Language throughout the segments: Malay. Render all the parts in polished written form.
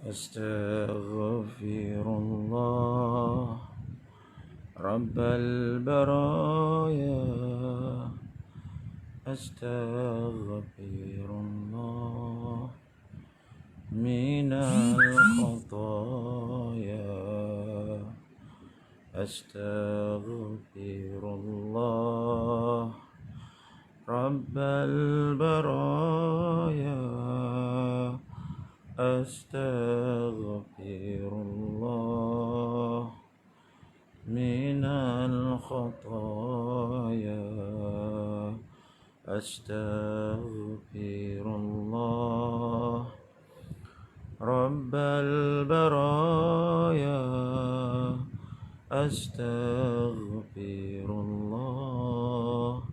أستغفر الله رب البرايا، أستغفر الله من الخطايا، أستغفر الله رب البرايا، أستغفر الله من الخطايا، أستغفر الله رب البرايا، أستغفر الله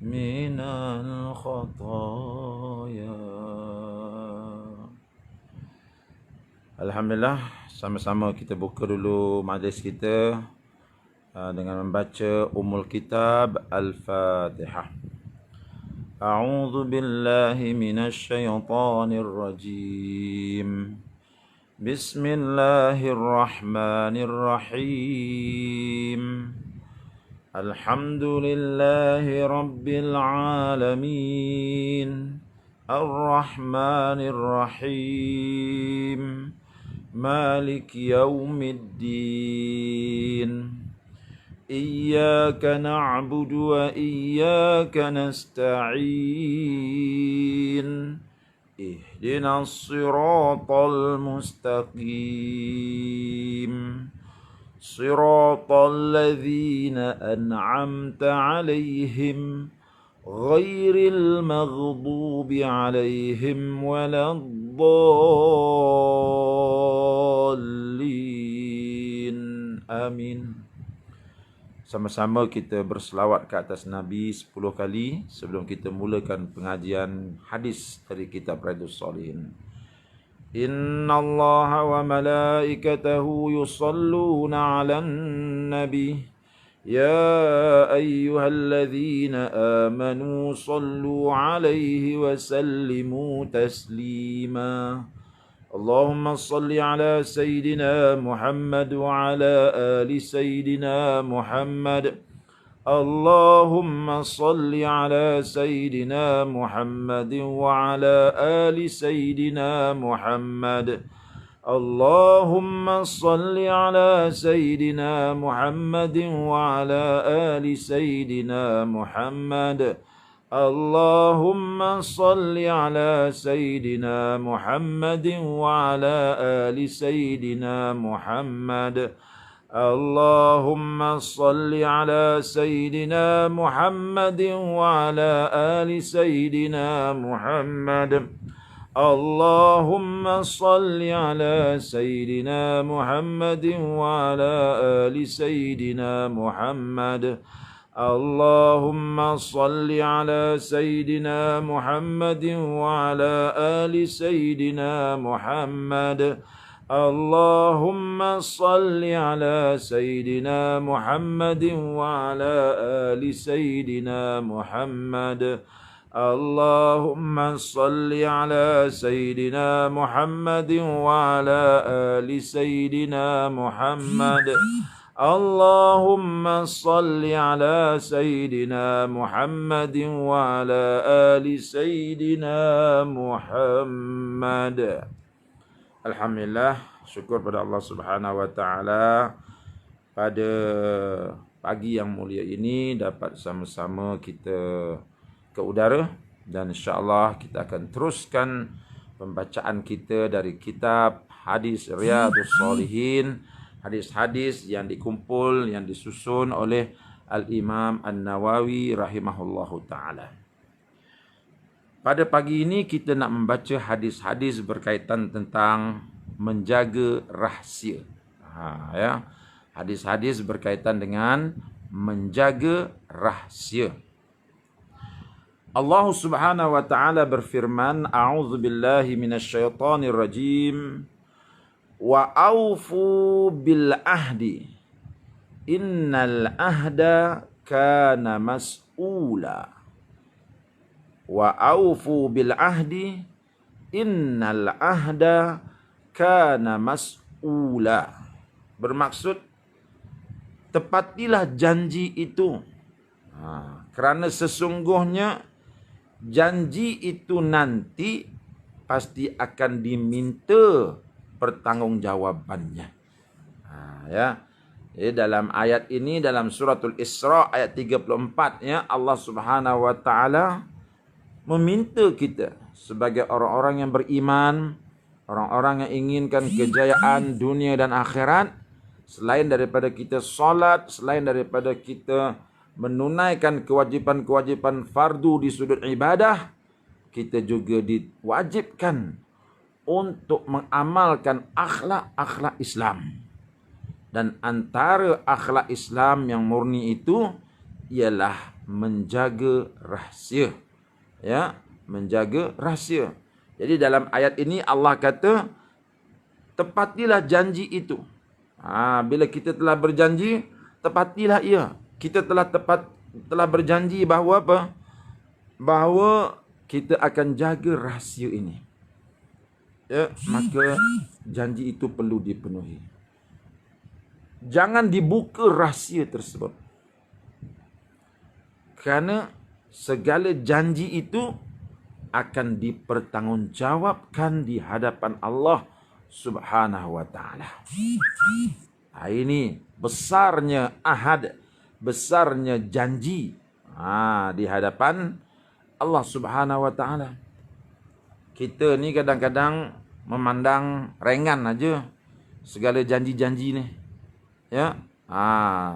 من الخطايا. Alhamdulillah, sama-sama kita buka dulu majlis kita dengan membaca Ummul Kitab Al-Fatihah. A'udzu billahi minasy syaithanir rajim. Bismillahirrahmanirrahim. Alhamdulillahi rabbil alamin. Ar-Rahmanir Rahim. مالك يوم الدين. إياك نعبد وإياك نستعين. اهدنا الصراط المستقيم. صراط الذين أنعمت عليهم غير المغضوب عليهم ولا الضالين. Amin. Sama-sama kita berselawat ke atas Nabi 10 kali sebelum kita mulakan pengajian hadis dari kitab Riyadhus Shalihin. Inna Allaha wa malaikatahu yusalluna 'alan nabi. يا أيها الذين آمنوا صلوا عليه وسلموا تسليما. اللهم صل على سيدنا محمد وعلى آل سيدنا محمد. اللهم صل على سيدنا محمد وعلى آل سيدنا محمد. اللهم صل على سيدنا محمد وعلى آل سيدنا محمد. اللهم صل على سيدنا محمد وعلى آل سيدنا محمد. اللهم صل على سيدنا محمد وعلى آل سيدنا محمد. اللهم صل على سيدنا محمد وعلى آل سيدنا محمد. اللهم صل على سيدنا محمد وعلى آل سيدنا محمد. اللهم صل على سيدنا محمد وعلى آل سيدنا محمد. اللهم صل على سيدنا محمد وعلى آل سيدنا محمد. اللهم صل على سيدنا محمد وعلى آل سيدنا محمد. Alhamdulillah, syukur pada Allah Subhanahu wa taala pada pagi yang mulia ini dapat sama-sama kita ke udara dan insya-Allah kita akan teruskan pembacaan kita dari kitab hadis Riyadhus Shalihin, hadis-hadis yang dikumpul yang disusun oleh Al-Imam An-Nawawi rahimahullahu taala. Pada pagi ini kita nak membaca hadis-hadis berkaitan tentang menjaga rahsia. Ya. Hadis-hadis berkaitan dengan menjaga rahsia. Allah Subhanahu wa taala berfirman, A'udzu billahi minasyaitonir rajim. Wa aufu bil ahdi. Innal ahda kana mas'ula. Wa aufu bil ahdi innal ahda kana mas'ula. Bermaksud tepatilah janji itu. Kerana sesungguhnya janji itu nanti pasti akan diminta pertanggungjawabannya. Ya. Jadi dalam ayat ini, dalam suratul Isra ayat 34, ya, Allah Subhanahu wa taala meminta kita sebagai orang-orang yang beriman, orang-orang yang inginkan kejayaan dunia dan akhirat, selain daripada kita solat, selain daripada kita menunaikan kewajipan-kewajipan fardu di sudut ibadah, kita juga diwajibkan untuk mengamalkan akhlak-akhlak Islam. Dan antara akhlak Islam yang murni itu ialah menjaga rahsia. Ya, menjaga rahsia. Jadi dalam ayat ini Allah kata, tepatilah janji itu. Bila kita telah berjanji, tepatilah ia. Kita telah berjanji bahawa apa? Bahawa kita akan jaga rahsia ini. Ya, maka janji itu perlu dipenuhi. Jangan dibuka rahsia tersebut. Kerana segala janji itu akan dipertanggungjawabkan di hadapan Allah Subhanahu wa taala. Ini besarnya ahad, besarnya janji di hadapan Allah Subhanahu wa taala. Kita ni kadang-kadang memandang ringan aja segala janji-janji ni. Ya.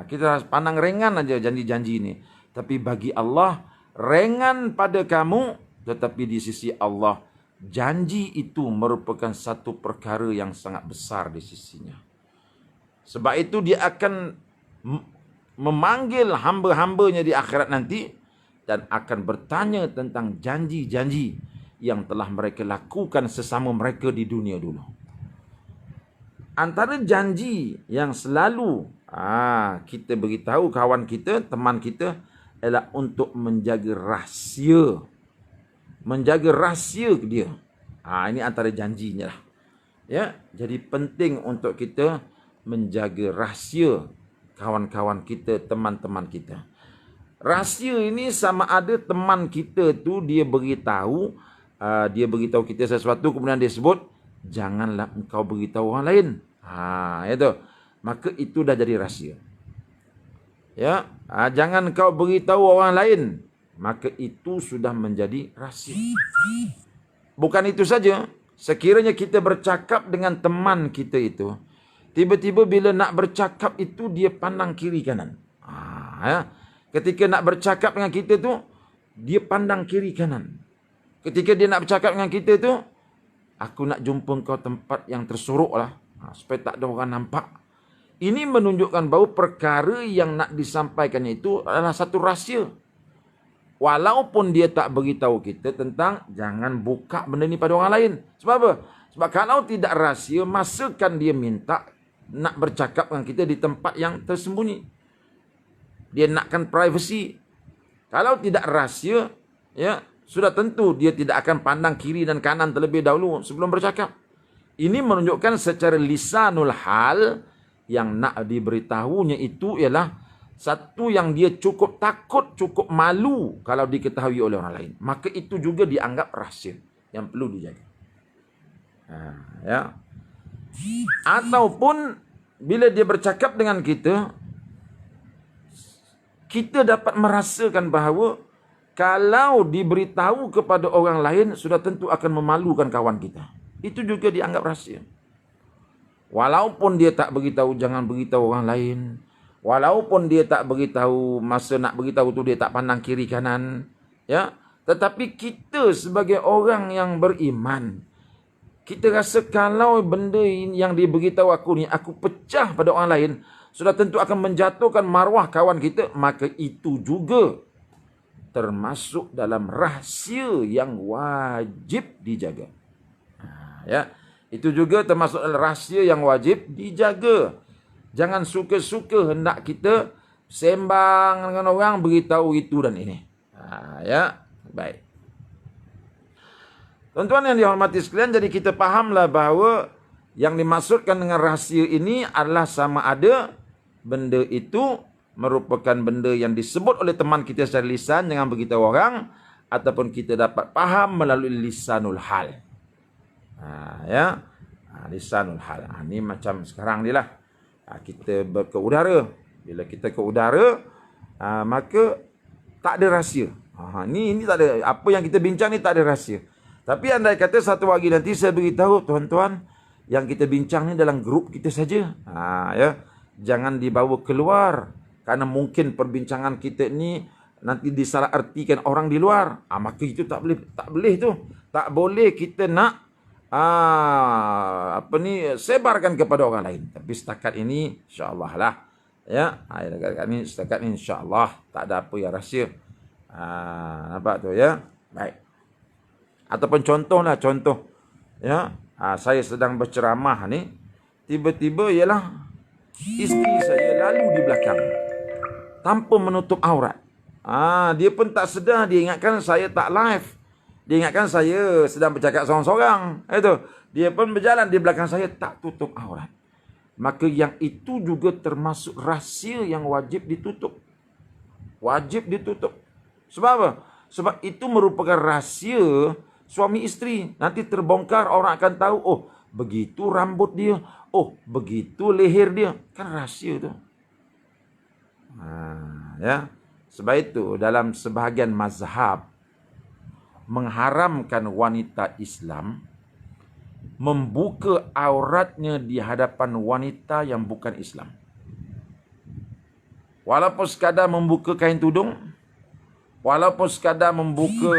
Kita pandang ringan aja janji-janji ni. Tapi bagi Allah ringan pada kamu, tetapi di sisi Allah janji itu merupakan satu perkara yang sangat besar di sisinya. Sebab itu dia akan memanggil hamba-hambanya di akhirat nanti dan akan bertanya tentang janji-janji yang telah mereka lakukan sesama mereka di dunia dulu. Antara janji yang selalu kita beritahu kawan kita, teman kita, ialah untuk menjaga rahsia. Menjaga rahsia dia. Ini antara janjinya lah. Ya, jadi penting untuk kita menjaga rahsia kawan-kawan kita, teman-teman kita. Rahsia ini sama ada teman kita tu dia beritahu kita sesuatu, kemudian dia sebut, janganlah engkau beritahu orang lain. Itu. Maka itu dah jadi rahsia. Ya, jangan engkau beritahu orang lain. Maka itu sudah menjadi rahsia. Bukan itu saja. Sekiranya kita bercakap dengan teman kita itu, tiba-tiba bila nak bercakap itu dia pandang kiri kanan. Ketika nak bercakap dengan kita tu, dia pandang kiri kanan. Ketika dia nak bercakap dengan kita tu, aku nak jumpa kau tempat yang tersorok lah, supaya tak ada orang nampak. Ini menunjukkan bahawa perkara yang nak disampaikan itu adalah satu rahsia. Walaupun dia tak beritahu kita tentang jangan buka benda ni pada orang lain. Sebab apa? Sebab kalau tidak rahsia, masakan dia minta nak bercakap dengan kita di tempat yang tersembunyi. Dia nakkan privacy. Kalau tidak rahsia, ya, sudah tentu dia tidak akan pandang kiri dan kanan terlebih dahulu sebelum bercakap. Ini menunjukkan secara lisanul hal yang nak diberitahunya itu ialah satu yang dia cukup takut, cukup malu kalau diketahui oleh orang lain. Maka itu juga dianggap rahsia yang perlu dijaga. Ya. Ataupun bila dia bercakap dengan kita, kita dapat merasakan bahawa kalau diberitahu kepada orang lain, sudah tentu akan memalukan kawan kita. Itu juga dianggap rahsia. Walaupun dia tak beritahu, jangan beritahu orang lain. Walaupun dia tak beritahu, masa nak beritahu tu dia tak pandang kiri kanan. Ya, tetapi kita sebagai orang yang beriman, kita rasa kalau benda yang dia beritahu aku ni, aku pecah pada orang lain, sudah tentu akan menjatuhkan maruah kawan kita. Maka itu juga termasuk dalam rahsia yang wajib dijaga. Ya, itu juga termasuk dalam rahsia yang wajib dijaga. Jangan suka-suka hendak kita sembang dengan orang beritahu itu dan ini. Ya, baik. Tuan-tuan yang dihormati sekalian, jadi kita fahamlah bahawa yang dimaksudkan dengan rahsia ini adalah sama ada benda itu merupakan benda yang disebut oleh teman kita secara lisan jangan beritahu orang, ataupun kita dapat faham melalui lisanul hal. Lisanul hal. Ini macam sekarang ni lah. Kita ke udara. Bila kita ke udara, maka tak ada rahsia. Ini tak ada. Apa yang kita bincang ni tak ada rahsia. Tapi andai kata satu hari nanti saya beritahu, tuan-tuan, yang kita bincang ni dalam grup kita saja. Jangan dibawa keluar. Karena mungkin perbincangan kita ni nanti disalah artikan orang di luar. Maka itu tak boleh tu. Tak boleh kita nak sebarkan kepada orang lain. Tapi setakat ini insya-Allah lah. Setakat ini insya-Allah tak ada apa yang rahsia. Nampak tu ya. Baik. Ataupun contoh. Saya sedang berceramah ni, tiba-tiba ialah isteri saya lalu di belakang tanpa menutup aurat. Dia pun tak sedar, dia ingatkan saya tak live. Dia ingatkan saya sedang bercakap seorang-seorang. Dia pun berjalan di belakang saya tak tutup aurat. Maka yang itu juga termasuk rahsia yang wajib ditutup. Wajib ditutup. Sebab apa? Sebab itu merupakan rahsia suami isteri. Nanti terbongkar, orang akan tahu, oh begitu rambut dia, oh begitu leher dia. Kan rahsia tu. Sebab itu dalam sebahagian mazhab mengharamkan wanita Islam membuka auratnya di hadapan wanita yang bukan Islam. Walaupun sekadar membuka kain tudung, walaupun sekadar membuka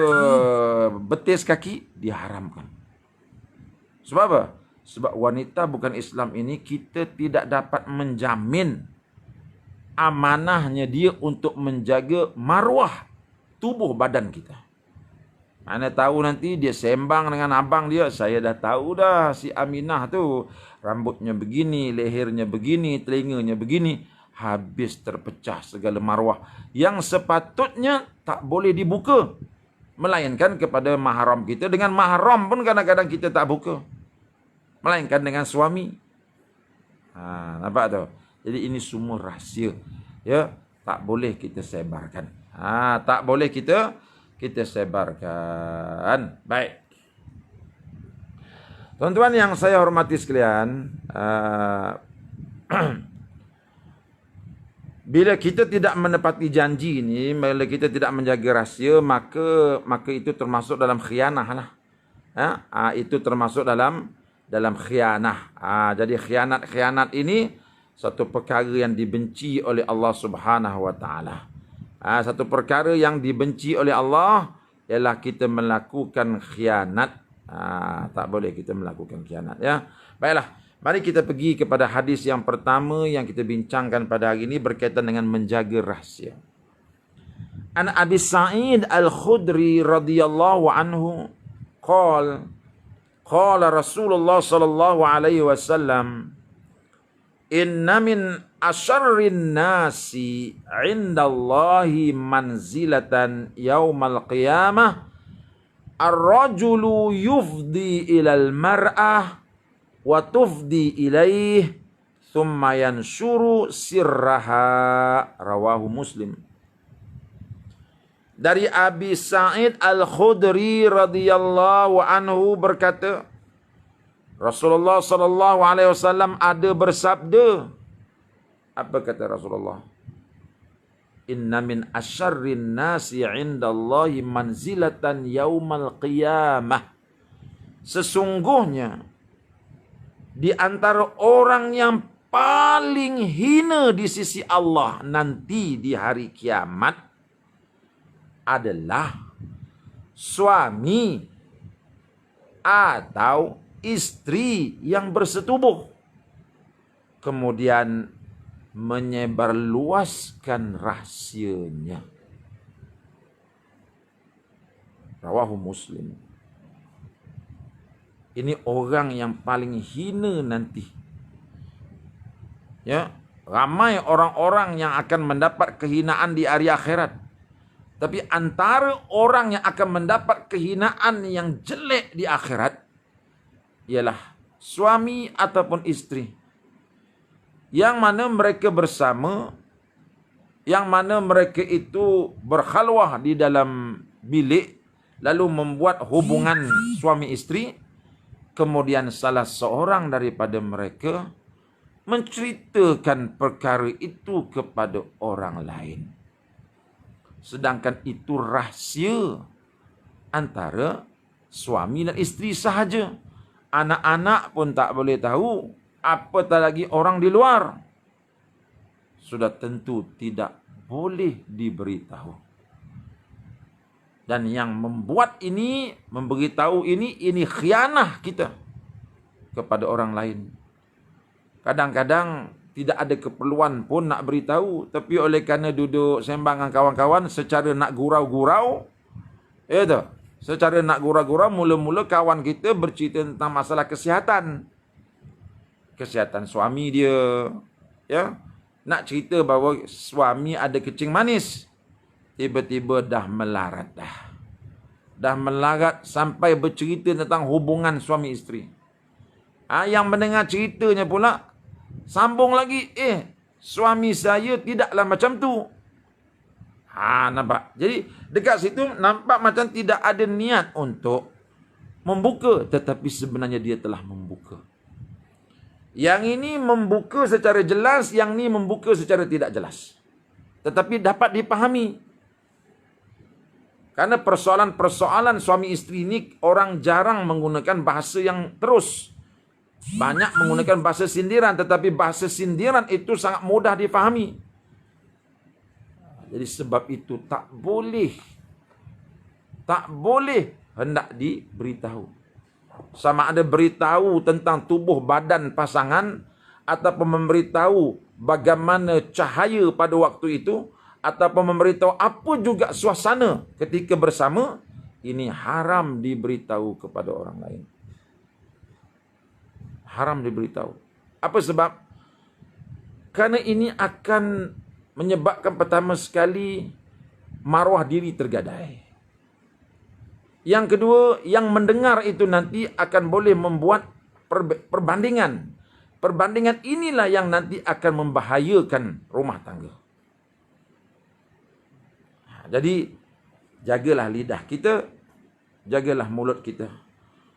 betis kaki, diharamkan. Sebab apa? Sebab wanita bukan Islam ini kita tidak dapat menjamin amanahnya dia untuk menjaga maruah tubuh badan kita. Mana tahu nanti dia sembang dengan abang dia, saya dah tahu dah si Aminah tu rambutnya begini, lehernya begini, telinganya begini. Habis terpecah segala maruah yang sepatutnya tak boleh dibuka, melainkan kepada mahram kita. Dengan mahram pun kadang-kadang kita tak buka, melainkan dengan suami. Nampak tu? Jadi ini semua rahsia, ya, tak boleh kita sebarkan. Tak boleh kita sebarkan. Baik. Tuan-tuan yang saya hormati sekalian, bila kita tidak menepati janji ini, bila kita tidak menjaga rahsia, maka itu termasuk dalam khianah lah. Itu termasuk dalam khianah. Jadi khianat ini satu perkara yang dibenci oleh Allah Subhanahu wa taala. Satu perkara yang dibenci oleh Allah ialah kita melakukan khianat. Tak boleh kita melakukan khianat, ya. Baiklah, mari kita pergi kepada hadis yang pertama yang kita bincangkan pada hari ini berkaitan dengan menjaga rahsia. An Abi Sa'id Al-Khudri radhiyallahu anhu qala Rasulullah sallallahu alaihi wasallam, inna min asyarrin nasi indallahi manzilatan yaumal qiyamah ar-rajulu yufdi ilal mar'ah wa tufdi ilaih thumma yanshuru sirraha. Rawahu Muslim. Dari Abi Sa'id Al-Khudri radhiyallahu anhu berkata, Rasulullah sallallahu alaihi wasallam ada bersabda. Apa kata Rasulullah? Inna min asyarrin nasi 'indallahi manzilatan yaumal qiyamah. Sesungguhnya di antara orang yang paling hina di sisi Allah nanti di hari kiamat adalah suami atau istri yang bersetubuh kemudian menyebarluaskan rahsianya. Rawahu Muslim. Ini orang yang paling hina nanti. Ya, ramai orang-orang yang akan mendapat kehinaan di hari akhirat. Tapi antara orang yang akan mendapat kehinaan yang jelek di akhirat ialah suami ataupun isteri yang mana mereka bersama, yang mana mereka itu berkhalwah di dalam bilik, lalu membuat hubungan suami isteri, kemudian salah seorang daripada mereka menceritakan perkara itu kepada orang lain. Sedangkan itu rahsia antara suami dan isteri sahaja. Anak-anak pun tak boleh tahu, apatah lagi orang di luar. Sudah tentu tidak boleh diberitahu. Dan yang membuat ini, memberitahu ini khianah kita kepada orang lain. Kadang-kadang tidak ada keperluan pun nak beritahu, tapi oleh kerana duduk sembang dengan kawan-kawan secara nak gurau-gurau, secara nak gurau-gurau, mula-mula kawan kita bercerita tentang masalah kesihatan. Kesihatan suami dia, ya. Nak cerita bahawa suami ada kencing manis. Tiba-tiba dah melarat dah. Dah melarat sampai bercerita tentang hubungan suami isteri. Yang mendengar ceritanya pula sambung lagi, suami saya tidaklah macam tu. Nampak? Jadi dekat situ nampak macam tidak ada niat untuk membuka, tetapi sebenarnya dia telah membuka. Yang ini membuka secara jelas, yang ini membuka secara tidak jelas. Tetapi dapat dipahami. Karena persoalan-persoalan suami isteri ini orang jarang menggunakan bahasa yang terus. Banyak menggunakan bahasa sindiran, tetapi bahasa sindiran itu sangat mudah difahami. Jadi sebab itu tak boleh hendak diberitahu. Sama ada beritahu tentang tubuh badan pasangan, ataupun memberitahu bagaimana cahaya pada waktu itu, ataupun memberitahu apa juga suasana ketika bersama, ini haram diberitahu kepada orang lain. Haram diberitahu. Apa sebab? Kerana ini akan menyebabkan pertama sekali maruah diri tergadai. Yang kedua, yang mendengar itu nanti akan boleh membuat perbandingan. Perbandingan inilah yang nanti akan membahayakan rumah tangga. Jadi, jagalah lidah kita, jagalah mulut kita.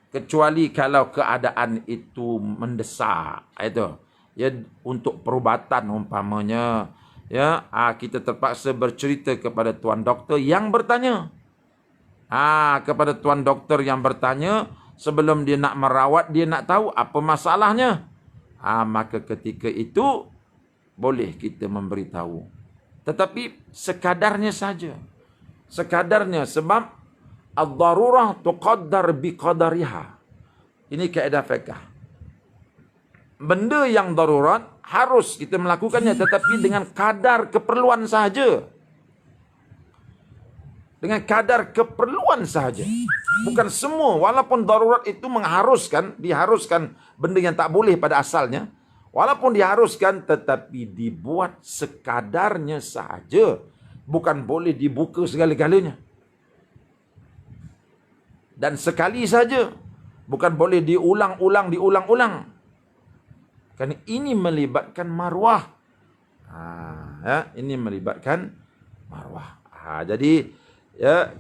Kecuali kalau keadaan itu mendesak, itu ya, untuk perubatan umpamanya, ya, kita terpaksa bercerita kepada tuan doktor yang bertanya. Kepada tuan doktor yang bertanya, sebelum dia nak merawat, dia nak tahu apa masalahnya. Maka ketika itu boleh kita memberitahu. Tetapi sekadarnya saja. Sekadarnya, sebab ad-darurah tuqaddar biqadariha. Ini kaedah fiqh. Benda yang darurat harus kita melakukannya, tetapi dengan kadar keperluan sahaja. Dengan kadar keperluan sahaja. Bukan semua, walaupun darurat itu diharuskan benda yang tak boleh pada asalnya. Walaupun diharuskan, tetapi dibuat sekadarnya sahaja. Bukan boleh dibuka segala-galanya. Dan sekali saja. Bukan boleh diulang-ulang. Kerana ini melibatkan maruah. Ini melibatkan maruah. Jadi, ya,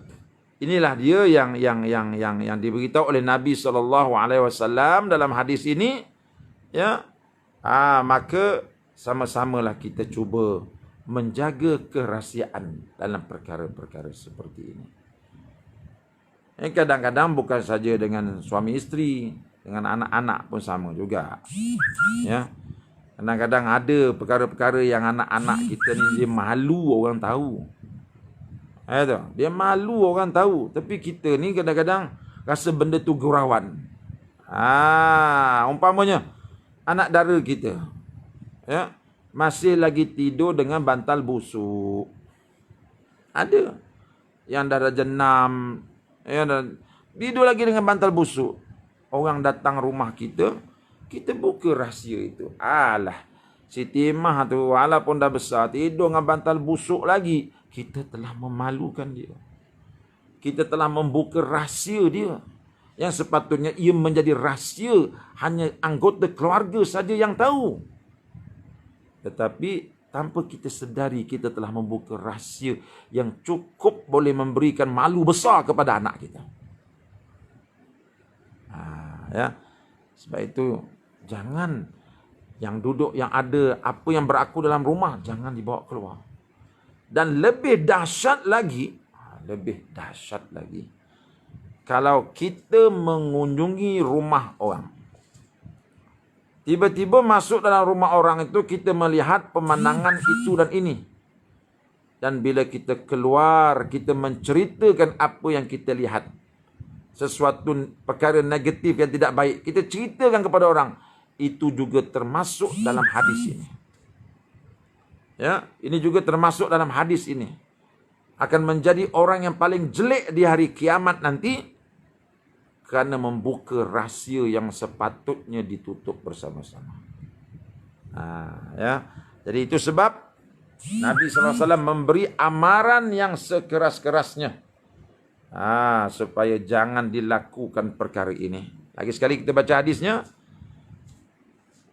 inilah dia yang diberitahu oleh Nabi SAW dalam hadis ini. Ya, maka sama-samalah kita cuba menjaga kerahsiaan dalam perkara-perkara seperti ini. Kadang-kadang bukan saja dengan suami isteri, dengan anak-anak pun sama juga. Ya, kadang-kadang ada perkara-perkara yang anak-anak kita ni dia malu orang tahu. Dia malu orang tahu. Tapi kita ni kadang-kadang rasa benda tu gurauan. Umpamanya anak dara kita, ya, masih lagi tidur dengan bantal busuk. Ada yang dah darjah 6, ya, tidur lagi dengan bantal busuk. Orang datang rumah kita, kita buka rahsia itu. Siti Mah tu walaupun dah besar, tidur dengan bantal busuk lagi, kita telah memalukan dia. Kita telah membuka rahsia dia. Yang sepatutnya ia menjadi rahsia hanya anggota keluarga saja yang tahu. Tetapi tanpa kita sedari, kita telah membuka rahsia yang cukup boleh memberikan malu besar kepada anak kita. Ya. Sebab itu jangan yang duduk, yang ada apa yang berlaku dalam rumah, jangan dibawa keluar. Dan lebih dahsyat lagi, kalau kita mengunjungi rumah orang. Tiba-tiba masuk dalam rumah orang itu, kita melihat pemandangan itu dan ini. Dan bila kita keluar, kita menceritakan apa yang kita lihat. Sesuatu perkara negatif yang tidak baik, kita ceritakan kepada orang. Itu juga termasuk dalam hadis ini. Ya, ini juga termasuk dalam hadis ini. Akan menjadi orang yang paling jelek di hari kiamat nanti kerana membuka rahsia yang sepatutnya ditutup bersama-sama. Ya. Jadi itu sebab Nabi SAW memberi amaran yang sekeras-kerasnya. Supaya jangan dilakukan perkara ini. Lagi sekali kita baca hadisnya.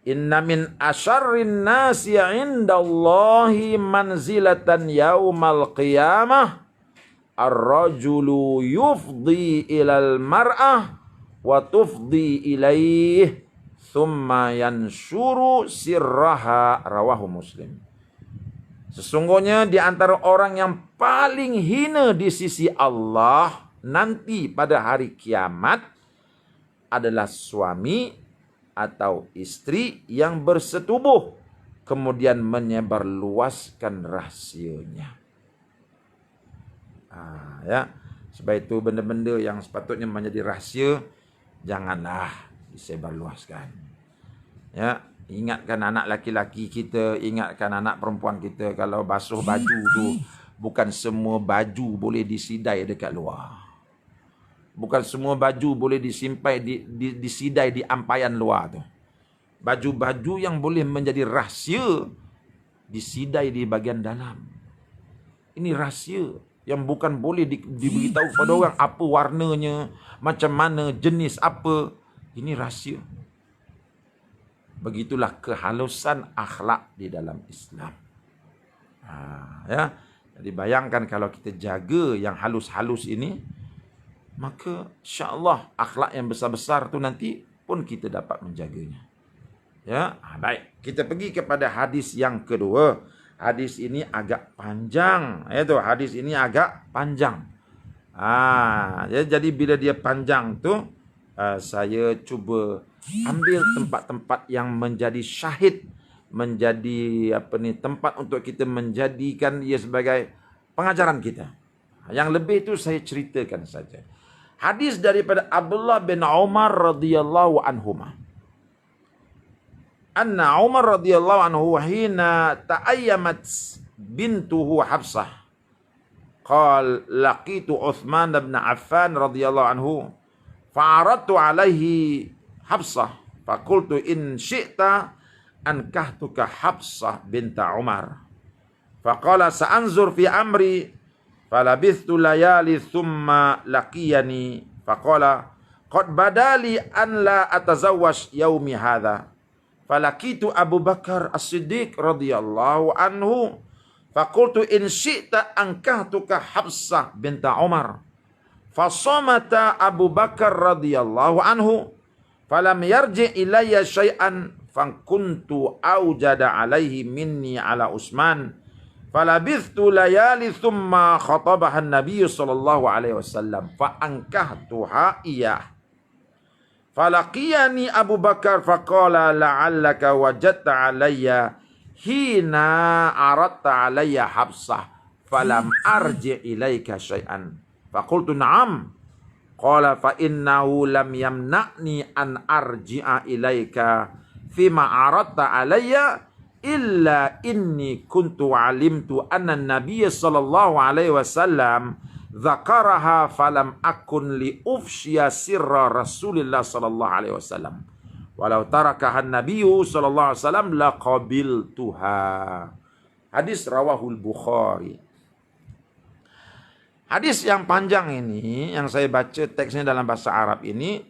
Inna min asyarrin nasi indallahi manzilatan yaumal qiyamah ar-rajulu yufdi ilal mar'ah wa tufdi ilaih thumma yanshuru sirraha, rawahu Muslim. Sesungguhnya di antara orang yang paling hina di sisi Allah nanti pada hari kiamat adalah suami atau istri yang bersetubuh kemudian menyebarluaskan rahsianya. Ya, sebab itu benda-benda yang sepatutnya menjadi rahsia janganlah disebarluaskan. Ya, ingatkan anak laki-laki kita, ingatkan anak perempuan kita, kalau basuh baju tu bukan semua baju boleh disidai dekat luar. Bukan semua baju boleh disimpai, disidai di ampaian luar tu. Baju-baju yang boleh menjadi rahsia disidai di bahagian dalam. Ini rahsia yang bukan boleh diberitahu kepada orang apa warnanya, macam mana, jenis apa. Ini rahsia. Begitulah kehalusan akhlak di dalam Islam. Ya. Jadi bayangkan kalau kita jaga yang halus-halus ini, maka insya-Allah akhlak yang besar-besar tu nanti pun kita dapat menjaganya. Ya, baik. Kita pergi kepada hadis yang kedua. Hadis ini agak panjang. Hadis ini agak panjang. Jadi bila dia panjang tu, saya cuba ambil tempat-tempat yang menjadi syahid, menjadi tempat untuk kita menjadikan ia sebagai pengajaran kita. Yang lebih itu saya ceritakan saja. Hadis daripada Abdullah bin Umar radhiyallahu anhuma. Anna Umar radhiyallahu anhu hina ta'ayyamat bintuhu Hafsah. Qal laqitu Uthman bin Affan radhiyallahu anhu fa'aradtu alaihi Hafsah faqultu in syi'ta ankahtuka Hafsah binta Umar. Faqala sa'anzur fi amri falabithtu layali thumma laqiyani faqala qad badali an la atazawwaj yaumi hadha falakitu Abu Bakar As-Siddiq radhiyallahu anhu faqultu in syi'ta ankahtuka Hafsah binta Umar fasamata Abu Bakar radhiyallahu anhu falam yarji ilayya syai'an fakuntu aujada alaihi minni ala Utsman falabithtu layali thumma khatabaha an-nabiy sallallahu alaihi wasallam fa ankahtuha iyah falaqiyani Abu Bakar faqala la'allaka wajadta alayya hina aradta alayya Hafsah falam arji ilaika syai'an faqultu na'am qala fa innahu lam yamna'ni an arji'a ilaika fima aradta alayya illa inni kuntu alimtu anna an-nabiy sallallahu alaihi wasallam dzakaraha falam akun li ufshiya sirra Rasulillah sallallahu alaihi wasallam walau tarakahan nabiyyu sallallahu alaihi wasallam laqabiltuha. Hadis rawahul Bukhari. Hadis yang panjang ini yang saya baca teksnya dalam bahasa Arab ini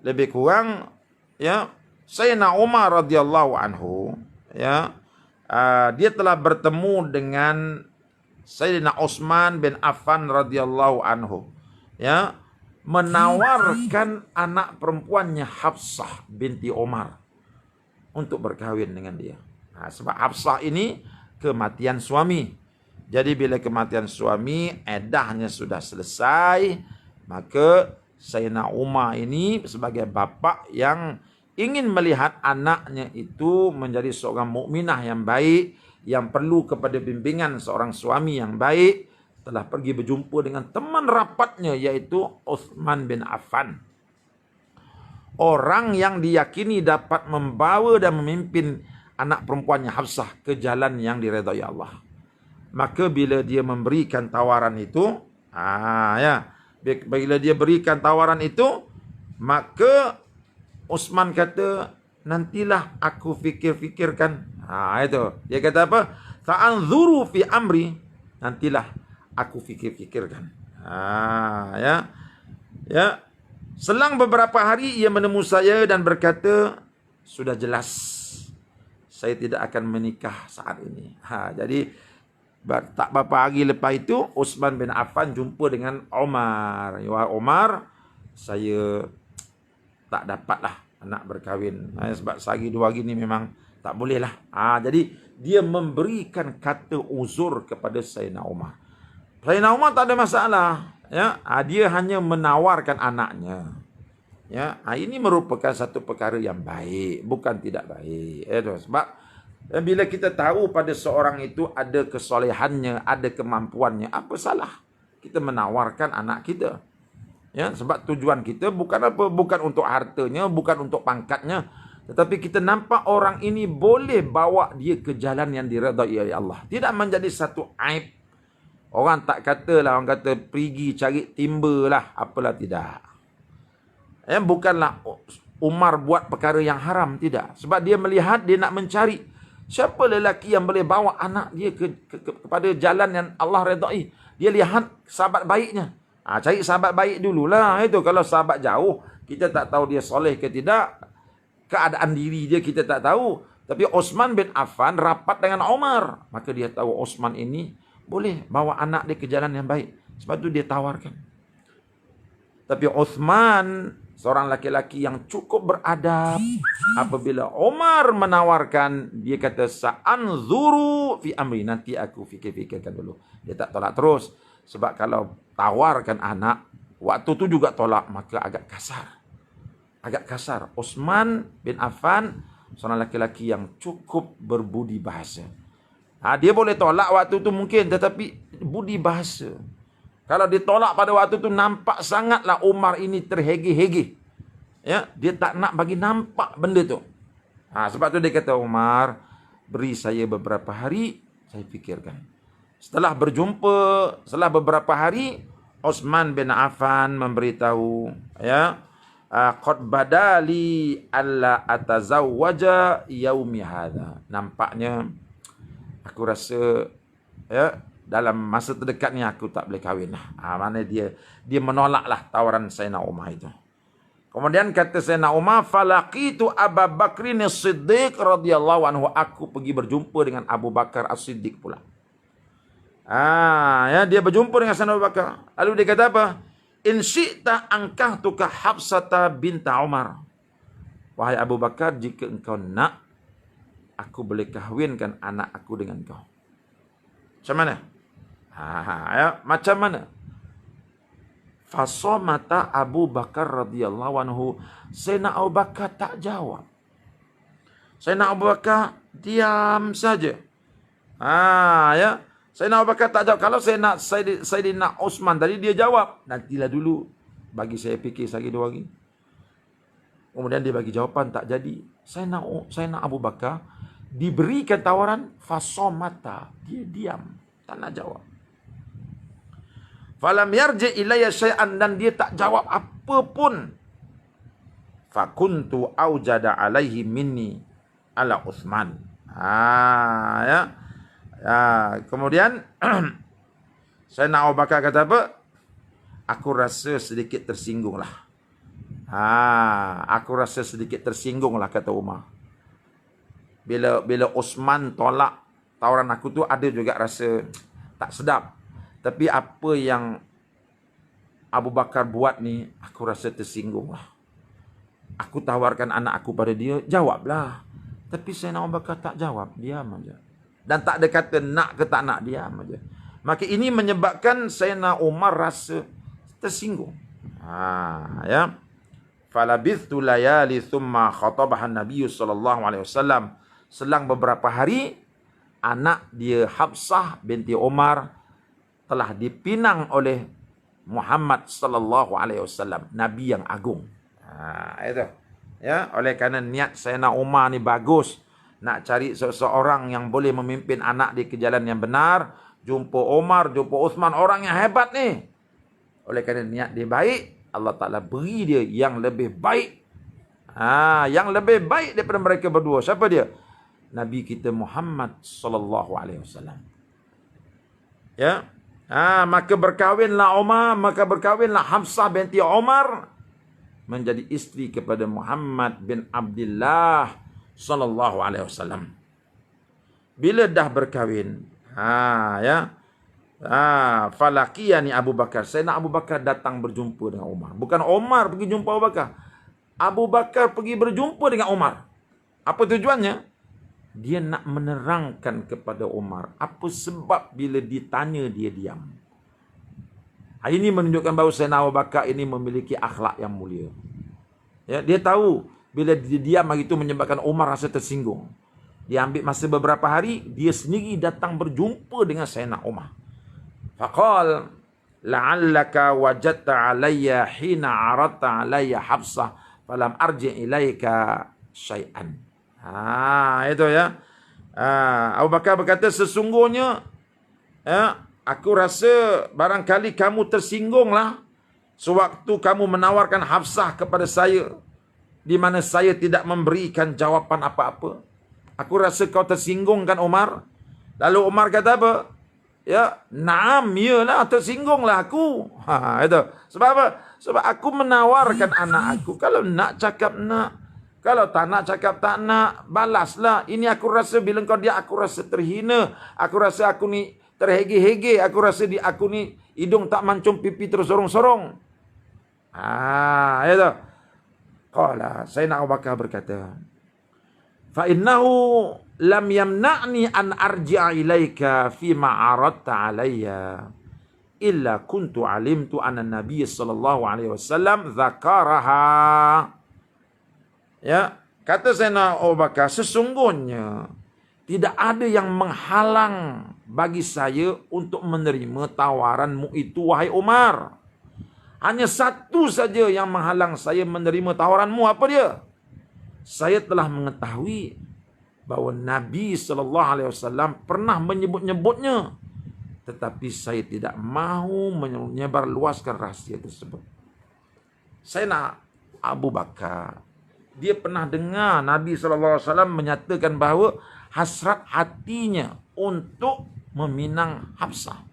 lebih kurang ya Sayyidina Umar radhiyallahu anhu ya dia telah bertemu dengan Sayyidina Utsman bin Affan radhiyallahu anhu ya menawarkan anak perempuannya Hafsah binti Umar untuk berkahwin dengan dia. Nah, sebab Hafsah ini kematian suami. Jadi bila kematian suami, eddahnya sudah selesai, maka Sayyidina Umar ini sebagai bapa yang ingin melihat anaknya itu menjadi seorang mukminah yang baik, yang perlu kepada bimbingan seorang suami yang baik, telah pergi berjumpa dengan teman rapatnya yaitu Utsman bin Affan. Orang yang diyakini dapat membawa dan memimpin anak perempuannya Hafsah ke jalan yang diredai Allah. Maka bila dia memberikan tawaran itu, bila dia berikan tawaran itu, maka Utsman kata, nantilah aku fikir-fikirkan. Itu. Dia kata apa? Ta'anzuru fi amri. Nantilah aku fikir-fikirkan. Selang beberapa hari ia menemui saya dan berkata, sudah jelas saya tidak akan menikah saat ini. Jadi tak berapa hari lepas itu Utsman bin Affan jumpa dengan Umar. Ya Umar, saya tak dapatlah anak berkahwin. Sebab sehari dua hari ni memang tak boleh lah. Jadi dia memberikan kata uzur kepada Sayyidina Umar. Sayyidina Umar tak ada masalah. Ya, dia hanya menawarkan anaknya. Ya, ini merupakan satu perkara yang baik, bukan tidak baik. Sebab bila kita tahu pada seorang itu ada kesolehannya, ada kemampuannya, apa salah kita menawarkan anak kita? Ya, sebab tujuan kita bukan apa, bukan untuk hartanya, bukan untuk pangkatnya, tetapi kita nampak orang ini boleh bawa dia ke jalan yang diredai oleh Allah. Tidak menjadi satu aib. Orang tak katalah, orang kata pergi cari timba lah, apalah, tidak. Bukanlah Umar buat perkara yang haram, tidak. Sebab dia melihat, dia nak mencari siapa lelaki yang boleh bawa anak dia kepada jalan yang Allah redai. Dia lihat sahabat baiknya. Cari sahabat baik dululah. Itu kalau sahabat jauh, kita tak tahu dia soleh ke tidak. Keadaan diri dia kita tak tahu. Tapi Utsman bin Affan rapat dengan Umar. Maka dia tahu Utsman ini boleh bawa anak dia ke jalan yang baik. Sebab tu dia tawarkan. Tapi Utsman, seorang laki-laki yang cukup beradab, apabila Umar menawarkan, dia kata, sa'anzuru fi amri. Nanti aku fikir-fikirkan dulu. Dia tak tolak terus. Sebab kalau tawarkan anak, waktu tu juga tolak, maka agak kasar. Agak kasar. Utsman bin Affan, seorang laki-laki yang cukup berbudi bahasa. Dia boleh tolak waktu tu mungkin, tetapi budi bahasa. Kalau ditolak pada waktu tu, nampak sangatlah Umar ini terhege-hege. Ya, dia tak nak bagi nampak benda tu. Sebab tu dia kata, Umar, beri saya beberapa hari, saya fikirkan. Setelah berjumpa, setelah beberapa hari, Utsman bin Affan memberitahu, ya, qad badali alla atazawwaja yaumi hadha. Nampaknya aku rasa, ya, dalam masa terdekat ni aku tak boleh kahwin lah. Mana dia menolaklah tawaran Sayyidina Umar itu. Kemudian kata Sayyidina Umar, falaqitu Abu Bakrin As-Siddiq radhiyallahu anhu. Aku pergi berjumpa dengan Abu Bakar As-Siddiq pula. Dia berjumpa dengan Sayyidina Abu Bakar. Lalu dia kata apa? In syi'ta ankahtuka Hafsata binta Umar. Wahai Abu Bakar, jika engkau nak, aku boleh kahwinkan anak aku dengan kau. Macam mana? Macam mana? Fasomata Abu Bakar radhiyallahu anhu. Sayyidina Abu Bakar tak jawab. Sayyidina Abu Bakar diam saja. Sayyidina Abu Bakar tak jawab. Kalau Sayyidina Utsman tadi dia jawab. Nantilah dulu, bagi saya fikir sehari dua hari. Kemudian dia bagi jawapan, tak jadi. Sayyidina Abu Bakar diberikan tawaran, fasomata, dia diam, tak nak jawab. Falam yarji ilayya syai'an, dan dia tak jawab apa pun. fakuntu aujada alaihi minni ala Utsman. Kemudian Sayyidina Abu Bakar kata apa? Aku rasa sedikit tersinggung lah. Aku rasa sedikit tersinggung lah, kata Umar. Bila Utsman tolak tawaran aku tu, ada juga rasa tak sedap. Tapi apa yang Abu Bakar buat ni, aku rasa tersinggung lah. Aku tawarkan anak aku pada dia, jawablah. Tapi Sayyidina Abu Bakar tak jawab, diam aja. Dan tak ada kata nak ke tak nak, diam aja. Maka ini menyebabkan Sayyidina Umar rasa tersinggung. Falabithtu layali thumma khatabaha Nabi sallallahu alaihi wasallam. Selang beberapa hari, anak dia Hafsah binti Umar telah dipinang oleh Muhammad sallallahu alaihi wasallam, Nabi yang agung. Itu. Ya, oleh kerana niat Sayyidina Umar ni bagus, nak cari seseorang yang boleh memimpin anak dia ke jalan yang benar. Jumpa Umar, jumpa Uthman, orang yang hebat ni. Oleh kerana niat dia baik, Allah Ta'ala beri dia yang lebih baik. Yang lebih baik daripada mereka berdua. Siapa dia? Nabi kita Muhammad sallallahu alaihi wasallam. Ya. Maka berkahwinlah Umar, maka berkahwinlah Hafsah binti Umar menjadi isteri kepada Muhammad bin Abdullah sallallahu alaihi wasallam. Bila dah berkahwin, falaqiyani Abu Bakar. Sayyidina Abu Bakar datang berjumpa dengan Umar. Bukan Umar pergi jumpa Abu Bakar. Abu Bakar pergi berjumpa dengan Umar. Apa tujuannya? Dia nak menerangkan kepada Umar apa sebab bila ditanya dia diam. Ini menunjukkan bahawa Sayyidina Abu Bakar ini memiliki akhlak yang mulia. Ya, dia tahu bila dia diam hari itu menyebabkan Umar rasa tersinggung. Dia ambil masa beberapa hari, dia sendiri datang berjumpa dengan Sayyidina Umar. Faqal la'allaka wajadta alayya hina aradta alayya Hafsah falam arji' ilaika syai'an. Itu ya. Abu Bakar berkata, sesungguhnya aku rasa barangkali kamu tersinggunglah sewaktu kamu menawarkan Hafsah kepada saya, di mana saya tidak memberikan jawapan apa-apa. Aku rasa kau tersinggung kan Umar? Lalu Umar kata apa? Ya, naam, iyalah, tersinggunglah aku. Itu. Sebab apa? Sebab aku menawarkan anak aku. Kalau nak cakap nak, kalau tak nak cakap tak nak, balaslah. Ini aku rasa bila kau dia, aku rasa terhina. Aku rasa aku ni terhege-hege. Aku rasa aku ni hidung tak mancung, pipi tersorong-sorong. Itu. Qala, Sayyidina Abu Bakar berkata, fa innahu lam yamna'ni an arji'a ilaika fima aradta alayya illa kuntu alimtu anna Nabiy sallallahu alaihi wasallam dzakaraha. Ya, kata Sayyidina Abu Bakar, sesungguhnya tidak ada yang menghalang bagi saya untuk menerima tawaranmu itu, wahai Umar. Hanya satu saja yang menghalang saya menerima tawaranmu. Apa dia? Saya telah mengetahui bahawa Nabi SAW pernah menyebut-nyebutnya. Tetapi saya tidak mahu menyebarluaskan rahsia tersebut. Sayyidina Abu Bakar, dia pernah dengar Nabi SAW menyatakan bahawa hasrat hatinya untuk meminang Hafsah.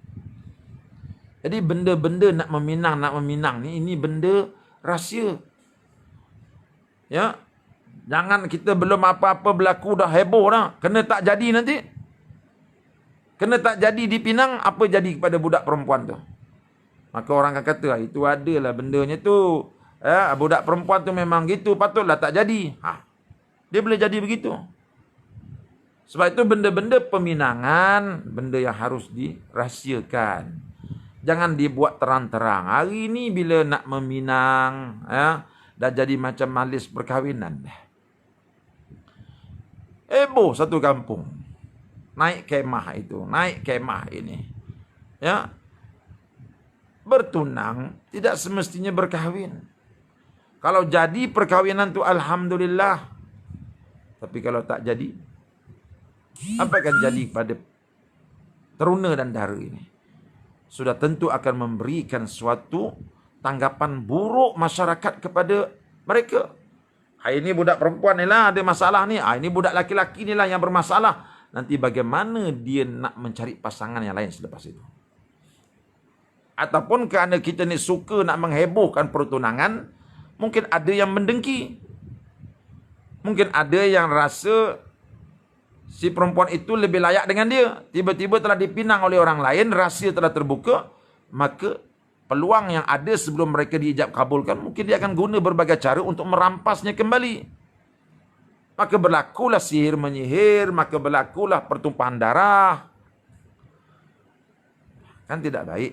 Jadi benda-benda nak meminang ni, ini benda rahsia. Ya, jangan kita belum apa-apa berlaku dah heboh dah. Kena tak jadi nanti. Kena tak jadi dipinang, apa jadi kepada budak perempuan tu? Maka orang akan kata, itu adalah bendanya tu. Budak perempuan tu memang gitu, patutlah tak jadi. Dia boleh jadi begitu. Sebab itu benda-benda peminangan, benda yang harus dirahsiakan. Jangan dibuat terang-terang. Hari ni bila nak meminang, dah jadi macam majlis perkahwinan. Heboh satu kampung. Naik kemah itu, naik kemah ini. Ya. Bertunang tidak semestinya berkahwin. Kalau jadi perkahwinan tu alhamdulillah. Tapi kalau tak jadi, apa akan jadi pada teruna dan dara ini? Sudah tentu akan memberikan suatu tanggapan buruk masyarakat kepada mereka. Ini budak perempuan ni lah ada masalah ni. Ini budak laki-laki ni lah yang bermasalah. Nanti bagaimana dia nak mencari pasangan yang lain selepas itu. Ataupun kerana kita ni suka nak menghebohkan pertunangan, mungkin ada yang mendengki. Mungkin ada yang rasa si perempuan itu lebih layak dengan dia. Tiba-tiba telah dipinang oleh orang lain, rahsia telah terbuka, maka peluang yang ada sebelum mereka diijab kabulkan, mungkin dia akan guna berbagai cara untuk merampasnya kembali. Maka berlakulah sihir menyihir, maka berlakulah pertumpahan darah. Kan tidak baik.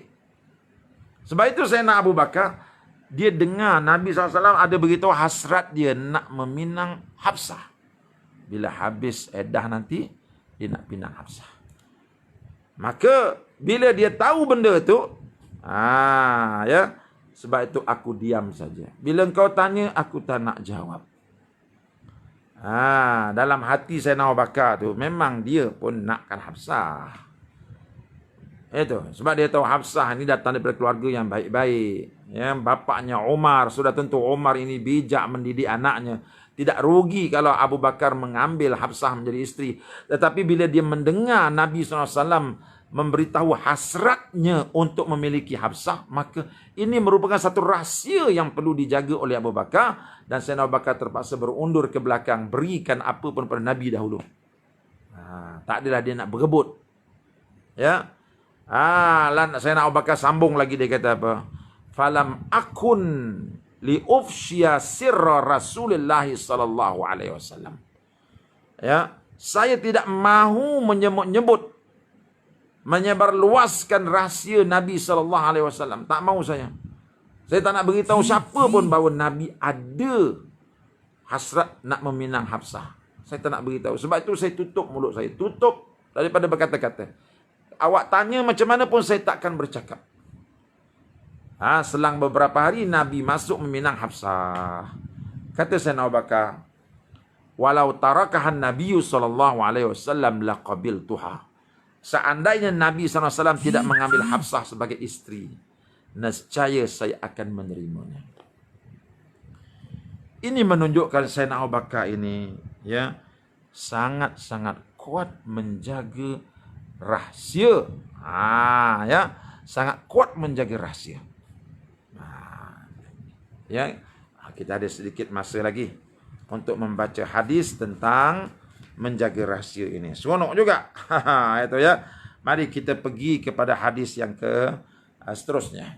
Sebab itu Sayyidina Abu Bakar, dia dengar Nabi SAW ada beritahu hasrat dia nak meminang Hafsah. Bila habis iddah nanti, dia nak pinang Hafsah. Maka bila dia tahu benda tu, ya, sebab itu aku diam saja. Bila engkau tanya, aku tak nak jawab. Dalam hati Sayyidina Abu Bakar tu, memang dia pun nakkan Hafsah. Itu sebab dia tahu Hafsah ini datang daripada keluarga yang baik-baik. Ya, bapaknya Umar, sudah tentu Umar ini bijak mendidik anaknya. Tidak rugi kalau Abu Bakar mengambil Hafsah menjadi isteri. Tetapi bila dia mendengar Nabi SAW memberitahu hasratnya untuk memiliki Hafsah, maka ini merupakan satu rahsia yang perlu dijaga oleh Abu Bakar. Dan Sayyidina Abu Bakar terpaksa berundur ke belakang, berikan apa pun pada Nabi dahulu. Tak adalah dia nak berebut. Ya. Sayyidina Abu Bakar sambung lagi, dia kata apa? Falam akun li ufsya sirra Rasulullah sallallahu alaihi wasallam. Ya, saya tidak mahu menyebut menyebarluaskan rahsia Nabi sallallahu alaihi wasallam. Tak mahu saya. Saya tak nak beritahu siapa pun bahawa Nabi ada hasrat nak meminang Hafsah. Saya tak nak beritahu. Sebab itu saya tutup mulut saya, tutup daripada berkata-kata. Awak tanya macam mana pun saya takkan bercakap. Selang beberapa hari Nabi masuk meminang Hafsah. Kata Sayyidina Abu Bakar, walau tarakahan Nabi sallallahu alaihi wasallam laqabiltuha. Seandainya Nabi sallallahu alaihi wasallam tidak mengambil Hafsah sebagai isteri, nescaya saya akan menerimanya. Ini menunjukkan Sayyidina Abu Bakar ini, ya, sangat-sangat kuat menjaga rahsia. Ya, sangat kuat menjaga rahsia. Ya, kita ada sedikit masa lagi untuk membaca hadis tentang menjaga rahsia ini. Seronok juga. Itu ya. Mari kita pergi kepada hadis yang seterusnya.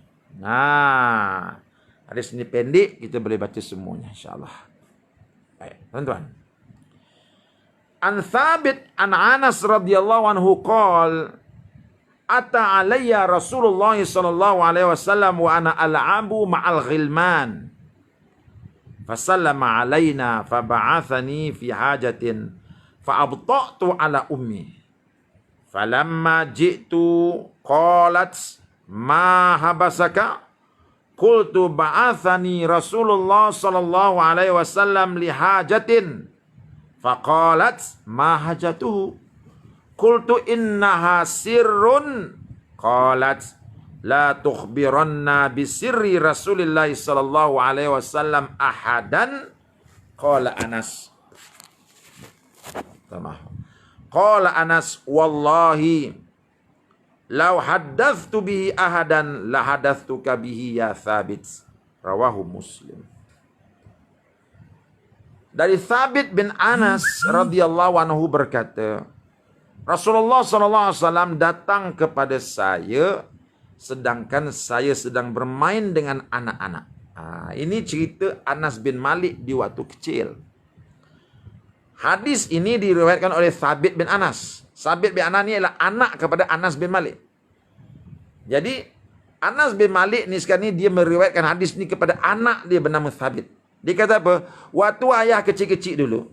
Hadis ini pendek, kita boleh baca semuanya insya-Allah. Baik, tuan-tuan. An Thabit an Anas radhiyallahu anhu qala ata alayya Rasulullah sallallahu alaihi wasallam wa ana al'abu ma'al ghilman fasallama alaina faba'athani fi hajatin fa'abta'tu ala ummi falamma ji'tu qalat ma habasaka qultu ba'athani Rasulullah sallallahu alaihi wasallam li hajatin faqalat ma hajatuhu qultu innaha sirrun qalat la tukhbiranna bisirri Rasulillah sallallahu alaihi wasallam ahadan qala Anas wallahi law haddathtu bihi ahadan la hadathtuka bihi ya Thabit rawahu Muslim. Dari Thabit bin Anas radhiyallahu anhu berkata, Rasulullah SAW datang kepada saya sedangkan saya sedang bermain dengan anak-anak. Ini cerita Anas bin Malik di waktu kecil. Hadis ini diriwayatkan oleh Thabit bin Anas. Thabit bin Anas ni adalah anak kepada Anas bin Malik. Jadi Anas bin Malik ni sekarang ni dia meriwayatkan hadis ni kepada anak dia bernama Thabit. Dia kata apa? Waktu ayah kecil-kecil dulu.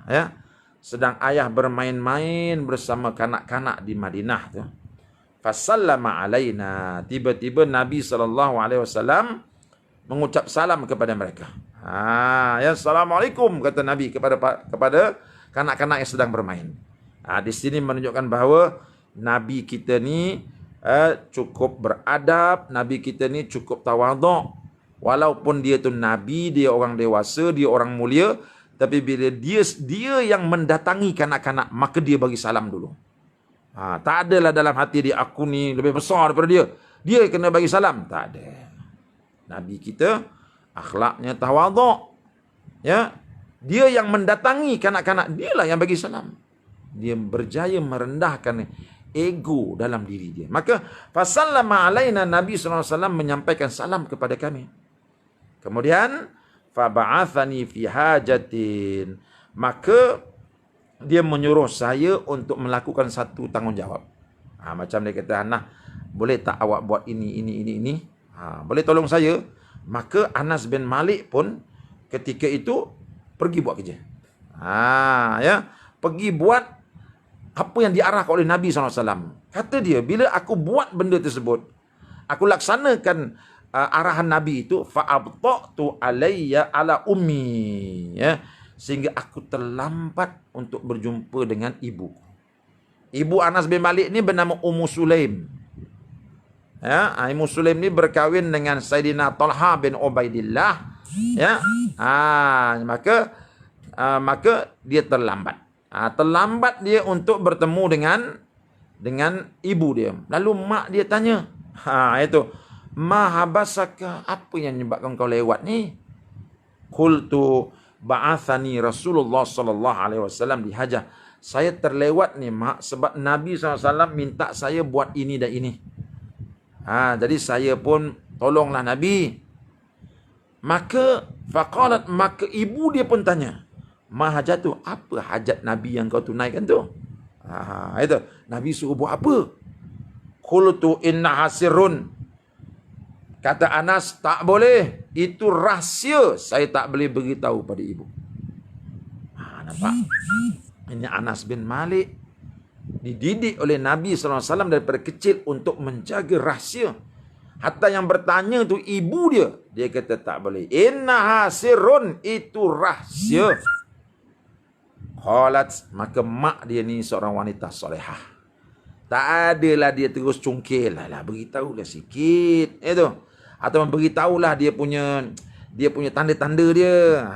Ya. Sedang ayah bermain-main bersama kanak-kanak di Madinah tu. Fasallama alaina. Tiba-tiba Nabi SAW mengucap salam kepada mereka. Ya, Assalamualaikum kata Nabi kepada kanak-kanak yang sedang bermain. Di sini menunjukkan bahawa Nabi kita ni cukup beradab, Nabi kita ni cukup tawaduk. Walaupun dia tu nabi, dia orang dewasa, dia orang mulia, tapi bila dia yang mendatangi kanak-kanak, maka dia bagi salam dulu. Tak adalah dalam hati dia, aku ni lebih besar daripada dia, dia kena bagi salam. Tak ada. Nabi kita akhlaknya tawaduk. Ya, dia yang mendatangi kanak-kanak, dialah yang bagi salam. Dia berjaya merendahkan ego dalam diri dia. Maka fasallama alaina, Nabi SAW menyampaikan salam kepada kami. Kemudian faba'athani fi hajatin, maka dia menyuruh saya untuk melakukan satu tanggungjawab. Macam dia kata, "Nah, boleh tak awak buat ini. Boleh tolong saya?" Maka Anas bin Malik pun ketika itu pergi buat kerja. Ya, pergi buat apa yang diarahkan oleh Nabi SAW. Kata dia, bila aku buat benda tersebut, aku laksanakan arahan Nabi itu, fa'abta'tu alayya ala ummi, ya, sehingga aku terlambat untuk berjumpa dengan ibu. Ibu Anas bin Malik ni bernama Ummu Sulaim. Ya, Ummu Sulaim ni berkahwin dengan Sayyidina Talha bin Ubaidillah. Ya, maka dia terlambat. Terlambat dia untuk bertemu dengan ibu dia. Lalu mak dia tanya, itu, "Ma habasaka, apa yang menyebabkan kau lewat ni?" Qultu ba'athani Rasulullah sallallahu alaihi wasallam di hajah. Saya terlewat ni, mak, sebab Nabi SAW minta saya buat ini dan ini. Jadi saya pun tolonglah Nabi. Maka faqalat, maka ibu dia pun tanya, "Ma hajatu, apa hajat Nabi yang kau tunaikan tu?" Itu, Nabi suruh buat apa? Qultu inna hasirun. Kata Anas, "Tak boleh. Itu rahsia. Saya tak boleh beritahu pada ibu." Nampak? Ini Anas bin Malik dididik oleh Nabi SAW daripada kecil untuk menjaga rahsia. Hatta yang bertanya tu ibu dia. Dia kata tak boleh. Inna hasirun. Itu rahsia. Qalat, maka mak dia ni seorang wanita solehah. Tak adalah dia terus cungkil. Beritahulah sikit. Itu. Atau memberitahulah dia punya tanda-tanda dia.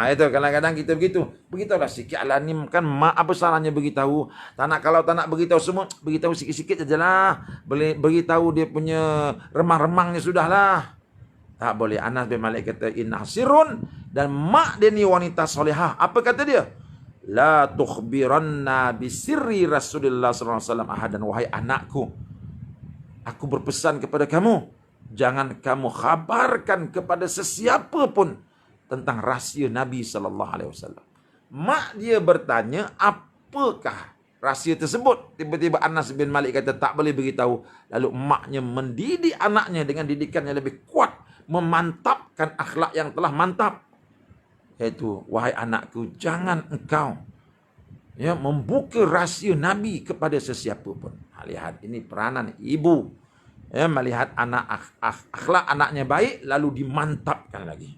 Itu kadang-kadang kita begitu. Beritahulah sikit. Alah ni kan mak, apa salahnya beritahu? Kalau tak nak beritahu semua, beritahu sikit-sikit sajalah. Beritahu dia punya remang-remangnya sudahlah. Tak boleh. Anas bin Malik kata inna sirrun, dan mak dia ni wanita solehah. Apa kata dia? La tukhbiranna bisirri Rasulullah SAW ahadan. Wahai anakku, aku berpesan kepada kamu, jangan kamu khabarkan kepada sesiapa pun tentang rahsia Nabi SAW. Mak dia bertanya, apakah rahsia tersebut? Tiba-tiba Anas bin Malik kata tak boleh beritahu. Lalu maknya mendidik anaknya dengan didikan yang lebih kuat, memantapkan akhlak yang telah mantap. Iaitu, wahai anakku, jangan engkau membuka rahsia Nabi kepada sesiapa pun. Lihat, ini peranan ibu. Melihat akhlak anaknya baik, lalu dimantapkan lagi.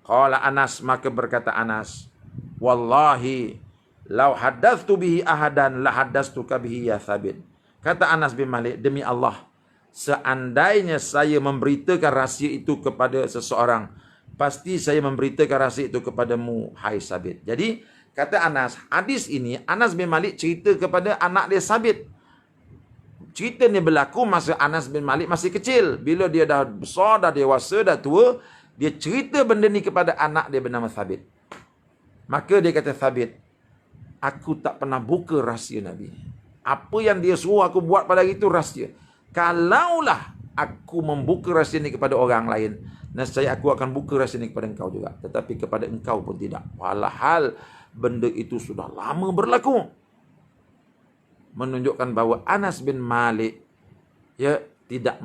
Qala Anas, maka berkata Anas, wallahi lau haddathtu bihi ahadan la haddathtuka bihi ya Thabit. Kata Anas bin Malik, demi Allah, seandainya saya memberitakan rahsia itu kepada seseorang, pasti saya memberitakan rahsia itu kepadamu, hai Sabit. Jadi, kata Anas, hadis ini Anas bin Malik cerita kepada anak dia Sabit. Cerita ni berlaku masa Anas bin Malik masih kecil. Bila dia dah besar, dah dewasa, dah tua, dia cerita benda ni kepada anak dia bernama Sabit. Maka dia kata, Sabit, aku tak pernah buka rahsia Nabi. Apa yang dia suruh aku buat pada hari itu rahsia. Kalaulah aku membuka rahsia ini kepada orang lain, nescaya aku akan buka rahsia ini kepada engkau juga. Tetapi kepada engkau pun tidak. Walhal benda itu sudah lama berlaku. Menunjukkan bahawa Anas bin Malik tidak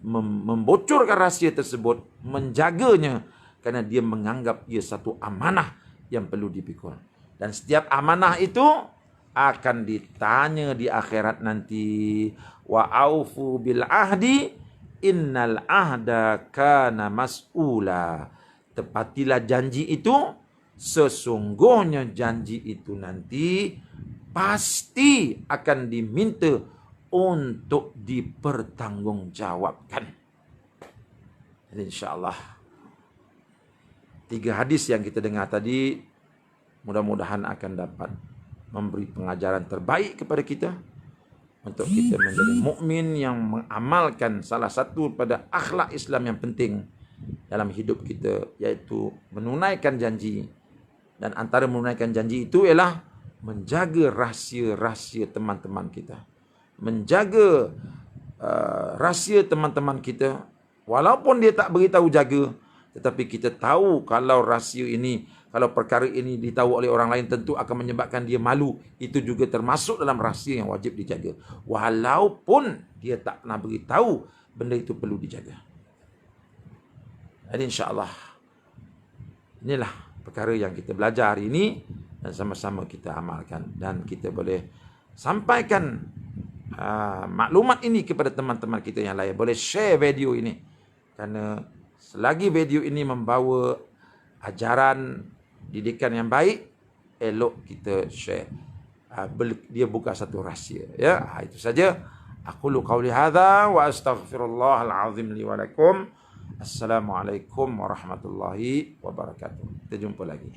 membocorkan rahsia tersebut, menjaganya, kerana dia menganggap ia satu amanah yang perlu dipikul. Dan setiap amanah itu akan ditanya di akhirat nanti. Wa aufu bil ahdi innal ahda kana mas'ula. Tepatilah janji itu, sesungguhnya janji itu nanti pasti akan diminta untuk dipertanggungjawabkan. Jadi insya-Allah 3 hadis yang kita dengar tadi mudah-mudahan akan dapat memberi pengajaran terbaik kepada kita untuk kita menjadi mukmin yang mengamalkan salah satu pada akhlak Islam yang penting dalam hidup kita, iaitu menunaikan janji. Dan antara menunaikan janji itu ialah menjaga rahsia-rahsia teman-teman kita. Menjaga rahsia teman-teman kita, walaupun dia tak beritahu jaga, tetapi kita tahu kalau rahsia ini, kalau perkara ini ditahu oleh orang lain, tentu akan menyebabkan dia malu. Itu juga termasuk dalam rahsia yang wajib dijaga, walaupun dia tak pernah beritahu, benda itu perlu dijaga. Jadi insya-Allah inilah perkara yang kita belajar hari ini, dan sama-sama kita amalkan, dan kita boleh sampaikan maklumat ini kepada teman-teman kita yang lain. Boleh share video ini, kerana selagi video ini membawa ajaran didikan yang baik, elok kita share. Dia bukan satu rahsia, ya. Itu saja. Aqulu qauli hadza wa astaghfirullahal azim li wa lakum. Assalamualaikum warahmatullahi wabarakatuh. Kita jumpa lagi.